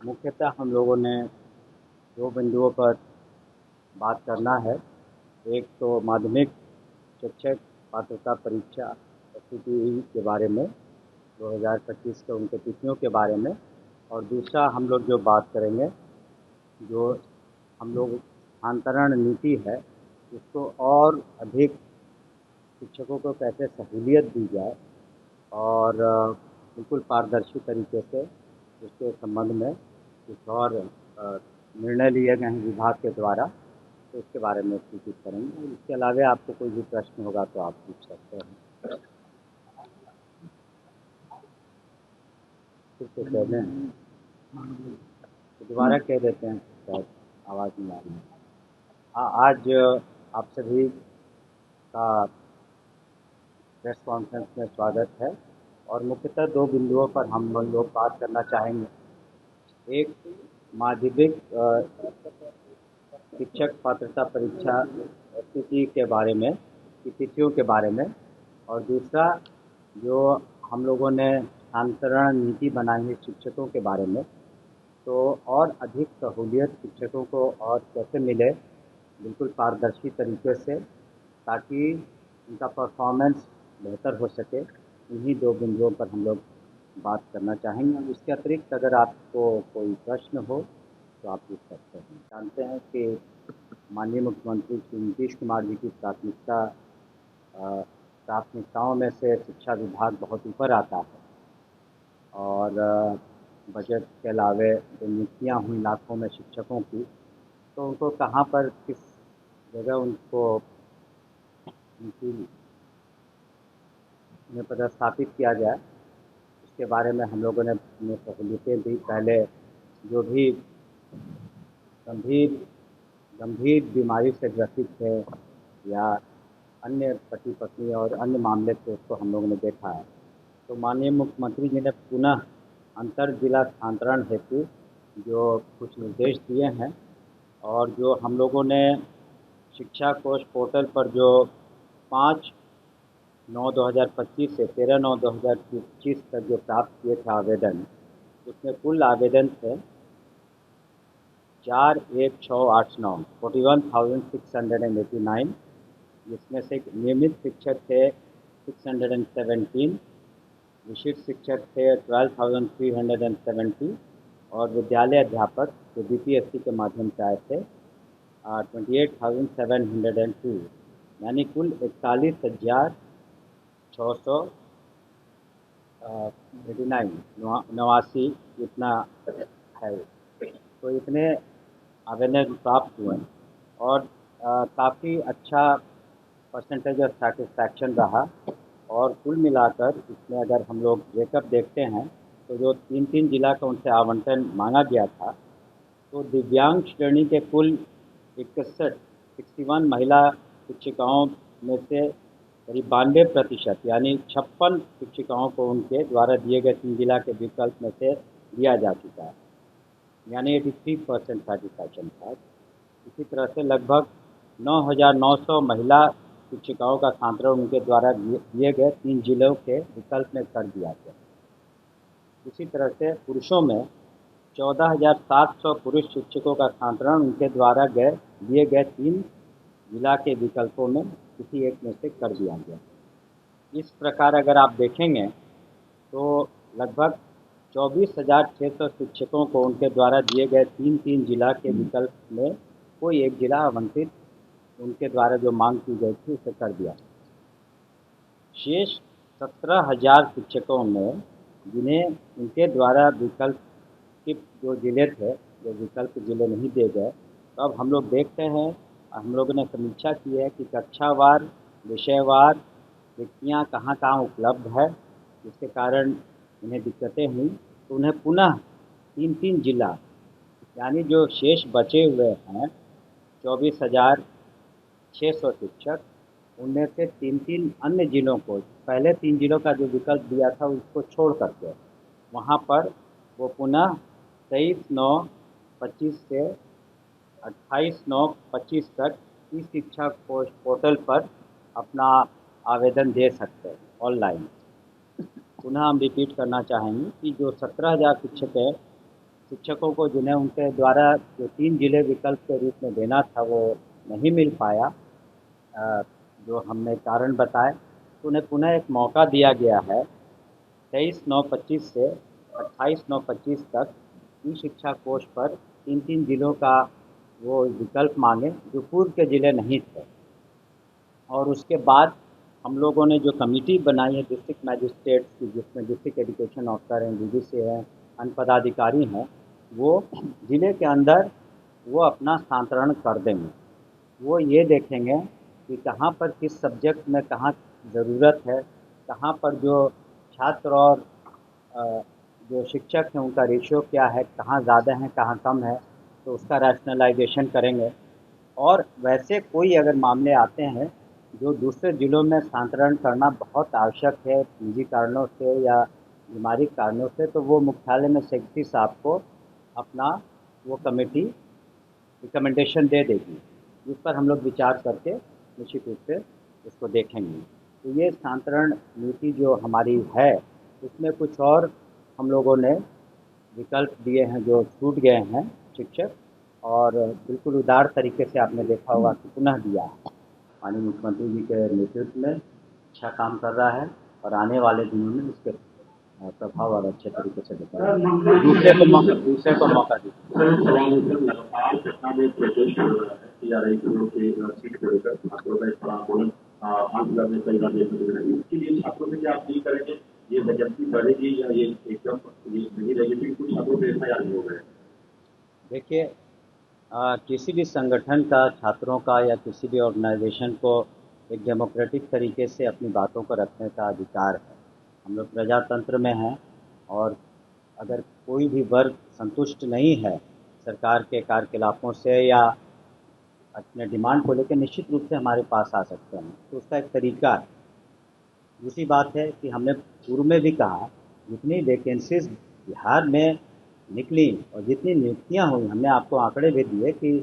मुख्यतः हम लोगों ने दो बिंदुओं पर बात करना है। एक तो माध्यमिक शिक्षक पात्रता परीक्षा SCTE के बारे में 2025 के उनके तिथियों के बारे में, और दूसरा हम लोग जो बात करेंगे, जो हम लोग स्थानांतरण नीति है, उसको और अधिक शिक्षकों को कैसे सहूलियत दी जाए और बिल्कुल पारदर्शी तरीके से उसके संबंध में कुछ और निर्णय लिए गए हैं विभाग के द्वारा, तो इसके बारे में सूचित करेंगे। इसके अलावा आपको कोई भी प्रश्न होगा तो आप पूछ सकते हैं। फिर से कह दें, तो दोबारा कह देते हैं, शायद आवाज़ नहीं आ रही है। आज आप सभी का प्रेस कॉन्फ्रेंस में स्वागत है और मुख्यतः दो बिंदुओं पर हम लोग बात करना चाहेंगे। एक माध्यमिक शिक्षक पात्रता परीक्षा SCTE के बारे में, की तिथियों के बारे में, और दूसरा जो हम लोगों ने स्थानांतरण नीति बनाई है शिक्षकों के बारे में, तो और अधिक सहूलियत शिक्षकों को और कैसे मिले बिल्कुल पारदर्शी तरीके से, ताकि उनका परफॉर्मेंस बेहतर हो सके। इन्हीं दो बिंदुओं पर हम लोग बात करना चाहेंगे। इसके अतिरिक्त अगर आपको कोई प्रश्न हो तो आप पूछ सकते हैं। जानते हैं कि माननीय मुख्यमंत्री श्री नीतीश कुमार जी की प्राथमिकताओं में से शिक्षा विभाग बहुत ऊपर आता है, और बजट के अलावे जो नियुक्तियाँ हुई लाखों में शिक्षकों की, तो उनको कहाँ पर किस जगह उन्हें पदस्थापित किया जाए, इसके बारे में हम लोगों ने सहूलियतें दी। पहले जो भी गंभीर बीमारी से ग्रसित थे या अन्य पति पत्नी और अन्य मामले थे, उसको हम लोगों ने देखा है। तो माननीय मुख्यमंत्री जी ने पुनः अंतर जिला स्थानांतरण हेतु जो कुछ निर्देश दिए हैं, और जो हम लोगों ने शिक्षा कोष पोर्टल पर जो 5/9/2025 से 13/9/2025 तक जो प्राप्त किए थे आवेदन, उसमें कुल आवेदन थे 41689 41,689, जिसमें से नियमित शिक्षक थे 617, विशिष्ट शिक्षक थे 12,370, और विद्यालय अध्यापक जो BPSC के माध्यम से आए थे 28,702, यानी कुल 41,689 इतना है। तो इतने आवेदन प्राप्त हुए और काफ़ी अच्छा परसेंटेज ऑफ सेटिस्फैक्शन रहा। और कुल मिलाकर इसमें अगर हम लोग ब्रेकअप देखते हैं, तो जो 3 जिला का उनसे आवंटन मांगा गया था, तो दिव्यांग श्रेणी के कुल 61 महिला शिक्षिकाओं में से करीब 92%, यानी 56 शिक्षिकाओं को उनके द्वारा दिए गए 3 जिला के विकल्प में से दिया जा चुका है, यानी 83% सेटिस्फैक्शन था। इसी तरह से लगभग 9,900 महिला शिक्षिकाओं का स्थानांतरण उनके द्वारा दिए गए 3 जिलों के विकल्प में कर दिया गया। इसी तरह से पुरुषों में 14,700 पुरुष शिक्षकों का स्थानांतरण उनके द्वारा दिए गए 3 जिला के विकल्पों में किसी एक में से कर दिया गया। इस प्रकार अगर आप देखेंगे तो लगभग 24,600 शिक्षकों को उनके द्वारा दिए गए 3 जिला के विकल्प में कोई एक जिला आवंटित उनके द्वारा जो मांग की गई थी उसे कर दिया। शेष 17,000 शिक्षकों में जिन्हें उनके द्वारा विकल्प के जो जिले थे, जो विकल्प जिले नहीं दिए गए, तो अब हम लोग देखते हैं, हम लोगों ने समीक्षा की है कि कक्षावार, विषयवार रिक्तियाँ कहाँ कहाँ उपलब्ध है, जिसके कारण उन्हें दिक्कतें हुई। तो उन्हें पुनः 3 जिला, यानी जो शेष बचे हुए हैं 24,600 शिक्षक, उनमें से 3 अन्य जिलों को, पहले 3 जिलों का जो विकल्प दिया था उसको छोड़ करके वहाँ पर वो पुनः 23/9/25 से 28/9/25 तक इस शिक्षा कोष पोर्टल पर अपना आवेदन दे सकते हैं ऑनलाइन। पुनः हम रिपीट करना चाहेंगे कि जो 17,000 शिक्षक हैं शिक्षकों को जिन्हें उनके द्वारा जो 3 जिले विकल्प के रूप में देना था वो नहीं मिल पाया, अ, जो हमने कारण बताए, तो उन्हें पुनः एक मौका दिया गया है 23/9/25 से 28/9/25 तक ई शिक्षा कोष पर 3-3 जिलों का वो विकल्प मांगे जो पूर्व के जिले नहीं थे। और उसके बाद हम लोगों ने जो कमेटी बनाई है डिस्ट्रिक्ट मैजिस्ट्रेट्स की, जिसमें डिस्ट्रिक्ट एजुकेशन ऑफिसर हैं, डीडीसी हैं, अन्य पदाधिकारी हैं, वो ज़िले के अंदर वो अपना स्थानांतरण कर देंगे। वो ये देखेंगे कि कहाँ पर किस सब्जेक्ट में कहाँ ज़रूरत है, कहाँ पर जो छात्र और अ, जो शिक्षक हैं उनका रेशियो क्या है, कहाँ ज़्यादा है कहाँ कम है, तो उसका रैशनलाइजेशन करेंगे। और वैसे कोई अगर मामले आते हैं जो दूसरे ज़िलों में स्थानांतरण करना बहुत आवश्यक है निजी कारणों से या बीमारी कारणों से, तो वो मुख्यालय में सेक्रेटरी साहब को अपना वो कमेटी रिकमेंडेशन दे देगी, जिस पर हम लोग विचार करके निश्चित रूप से उसको देखेंगे। तो ये स्थानांतरण नीति जो हमारी है, उसमें कुछ और हम लोगों ने विकल्प दिए हैं जो छूट गए हैं शिक्षक, और बिल्कुल उदार तरीके से आपने देखा होगा कि पुनः दिया है। माननीय मुख्यमंत्री जी के नेतृत्व में अच्छा काम कर रहा है और आने वाले दिनों में उसके प्रभाव और अच्छे तरीके से दिखाएगा। दूसरे को मौका दीजिए। सर, सवाल है सर, लगातार पटना में प्रोटेस्ट हो रहा है टीआरआई की सीट को लेकर छात्रों का एक बड़ा आंदोलन आंदोलन करने का इरादे कर रहे हैं। इसके लिए छात्रों से क्या अपील करेंगे? ये वैकेंसी बढ़ेगी या ये एकदम ये नहीं रहेगी? क्योंकि कुछ छात्रों के एफआईआर नहीं हो गए। देखिए, किसी भी संगठन का, छात्रों का या किसी भी ऑर्गेनाइजेशन को एक डेमोक्रेटिक तरीके से अपनी बातों को रखने का अधिकार है। हम लोग प्रजातंत्र में हैं, और अगर कोई भी वर्ग संतुष्ट नहीं है सरकार के कार्यकलापों से या अपने डिमांड को लेकर, निश्चित रूप से हमारे पास आ सकते हैं, तो उसका एक तरीका है। दूसरी बात है कि हमने पूर्व में भी कहा, जितनी वैकेंसीज बिहार में निकली और जितनी नियुक्तियां हुई, हमने आपको आंकड़े भी दिए कि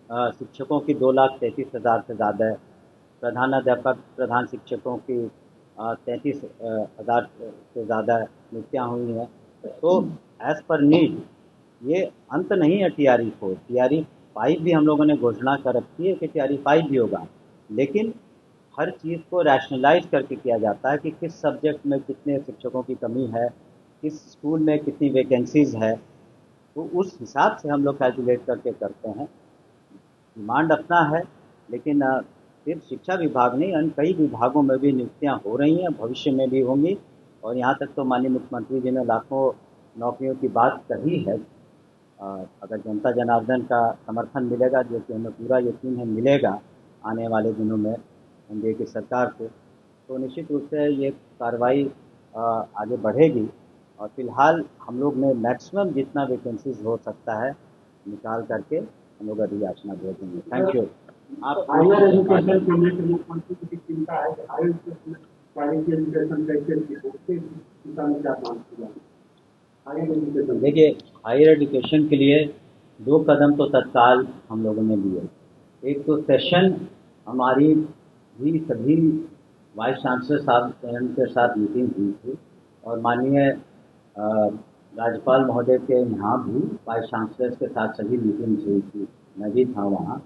शिक्षकों की 2,33,000 से ज़्यादा है, प्रधानाध्यापक प्रधान शिक्षकों की 33,000 से ज़्यादा नियुक्तियाँ हुई हैं। तो एज़ पर नीड ये अंत नहीं है टीआरई 4, टीआरई 5 भी हम लोगों ने घोषणा कर रखी है कि टीआरई 5 भी होगा, लेकिन हर चीज़ को रैशनलाइज करके किया जाता है कि किस सब्जेक्ट में कितने शिक्षकों की कमी है, किस स्कूल में कितनी वैकेंसीज़ है, तो उस हिसाब से हम लोग कैलकुलेट करके करते हैं। डिमांड अपना है, लेकिन सिर्फ शिक्षा विभाग नहीं, अन्य कई विभागों में भी नियुक्तियां हो रही हैं, भविष्य में भी होंगी। और यहाँ तक तो माननीय मुख्यमंत्री जी ने लाखों नौकरियों की बात कही है। अगर जनता जनार्दन का समर्थन मिलेगा, जो कि हमें पूरा यकीन है मिलेगा आने वाले दिनों में एनडीए की सरकार को, तो निश्चित रूप से ये कार्रवाई आगे बढ़ेगी। और फिलहाल हम लोग ने मैक्सिमम जितना वैकेंसीज हो सकता है निकाल करके हम लोग अभी याचना भेज देंगे। Thank you. आप हायर एजुकेशन को लेकर मुख्यमंत्री की चिंता है कि हायर एजुकेशन क्वालिटी एजुकेशन कैसे उसके दिशा में क्या प्लान किया? हायर एजुकेशन देखिए, हायर एजुकेशन के लिए 2 कदम तो तत्काल हम लोगों ने लिए। एक तो सेशन हमारी भी सभी वाइस चांसलर साहब के साथ मीटिंग हुई थी, और माननीय राज्यपाल महोदय के यहाँ भी वाइस चांसलर्स के साथ सभी मीटिंग्स हुई थी, मैं भी था वहाँ।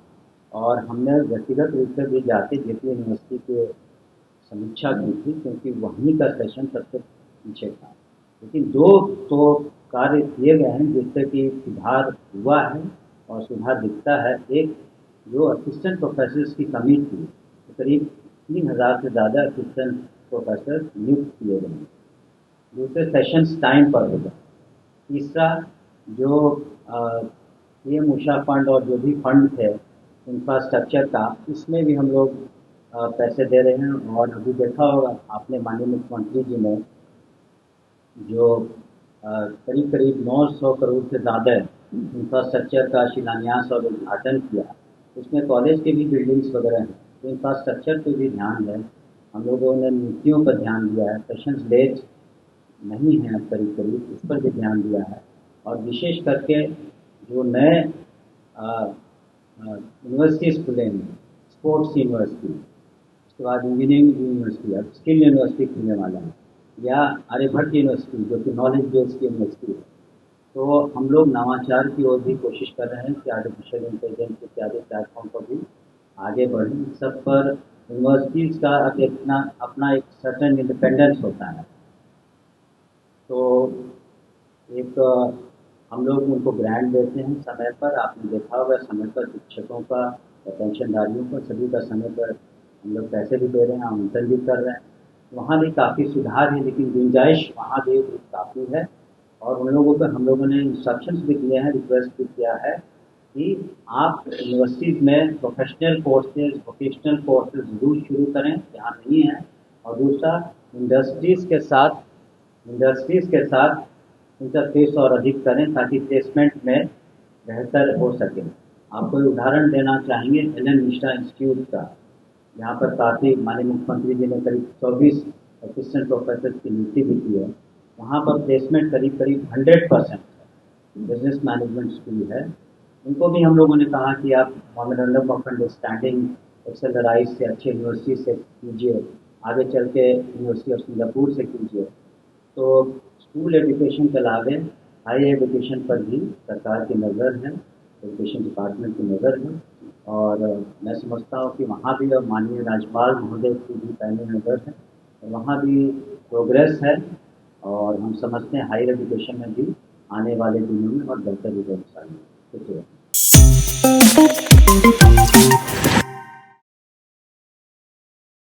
और हमने व्यक्तिगत रूप से भी जाके जेपी यूनिवर्सिटी के समीक्षा की थी, क्योंकि वहीं का सेशन सबसे पीछे था। लेकिन 2 तो कार्य किए गए हैं जिससे कि सुधार हुआ है और सुधार दिखता है। एक, जो असिस्टेंट प्रोफेसर्स की कमी थी, तो करीब 3,000 से ज़्यादा असिस्टेंट प्रोफेसर नियुक्त किए गए हैं। दूसरे सेशंस टाइम पर होगा। तीसरा, जो पीएम उषा फंड और जो भी फंड थे इंफ्रास्ट्रक्चर का, उसमें भी हम लोग पैसे दे रहे हैं। और अभी देखा होगा आपने, माननीय मुख्यमंत्री जी ने जो करीब करीब 900 करोड़ से ज़्यादा इंफ्रास्ट्रक्चर का शिलान्यास और उद्घाटन किया। उसमें कॉलेज के भी बिल्डिंग्स वगैरह हैं, तो इंफ्रास्ट्रक्चर पर भी ध्यान है। हम लोगों ने नीतियों पर ध्यान दिया है, सेशंस डेज नहीं है अब करीब करीब, उस पर भी ध्यान दिया है। और विशेष करके जो नए यूनिवर्सिटीज़ खुलेंगे, स्पोर्ट्स यूनिवर्सिटी, उसके बाद इंजीनियरिंग यूनिवर्सिटी, अब स्किल यूनिवर्सिटी खुलने वाला है, या आर्यभट्ट यूनिवर्सिटी जो कि नॉलेज बेस्ड यूनिवर्सिटी है, तो हम लोग नवाचार की ओर भी कोशिश कर रहे हैं कि आर्टिफिशियल इंटेलिजेंस इत्यादि प्लेटफॉर्म पर भी आगे बढ़ें। इन सब पर यूनिवर्सिटीज़ का अब अपना अपना एक सर्टेन इंडिपेंडेंस होता है। तो एक हम लोग उनको ग्रांट देते हैं समय पर, आपने देखा होगा समय पर शिक्षकों का या पेंशनधारियों का सभी का समय पर हम लोग पैसे भी दे रहे हैं, आमंत्रण भी कर रहे हैं। वहाँ भी काफ़ी सुधार है, लेकिन गुंजाइश वहाँ भी काफ़ी है। और उन लोगों पर हम लोगों ने इंस्ट्रक्शंस भी दिए हैं, रिक्वेस्ट भी किया है कि आप यूनिवर्सिटीज़ में प्रोफेशनल कोर्सेज, वोकेशनल कोर्सेज ज़रूर शुरू करें जहाँ नहीं है। और दूसरा, इंडस्ट्रीज़ के साथ इंटरफेस और अधिक करें ताकि प्लेसमेंट में बेहतर हो सके। आपको एक उदाहरण देना चाहेंगे एलन मिश्रा इंस्टीट्यूट का, यहाँ पर काफ़ी माननीय मुख्यमंत्री जी ने करीब 24 असिस्टेंट प्रोफेसर की नियुक्ति भी की है। वहाँ पर प्लेसमेंट करीब करीब 100% है। बिजनेस मैनेजमेंट स्कूल है। उनको भी हम लोगों ने कहा कि आप मेमोरेंडम ऑफ अंडरस्टैंडिंग एक्सेलराइज से अच्छे यूनिवर्सिटी से कीजिए, आगे चल के यूनिवर्सिटी ऑफ सिंगापुर से कीजिए। तो स्कूल एजुकेशन के अलावे हाई एजुकेशन पर भी सरकार की नज़र है, एजुकेशन डिपार्टमेंट की नज़र है। और मैं समझता हूँ कि वहाँ भी अब माननीय राज्यपाल महोदय की भी पैनी नज़र है, वहाँ भी प्रोग्रेस है। और हम समझते हैं हायर एजुकेशन में भी आने वाले दिनों में और बेहतर रिजल्ट आएंगे। शुक्रिया।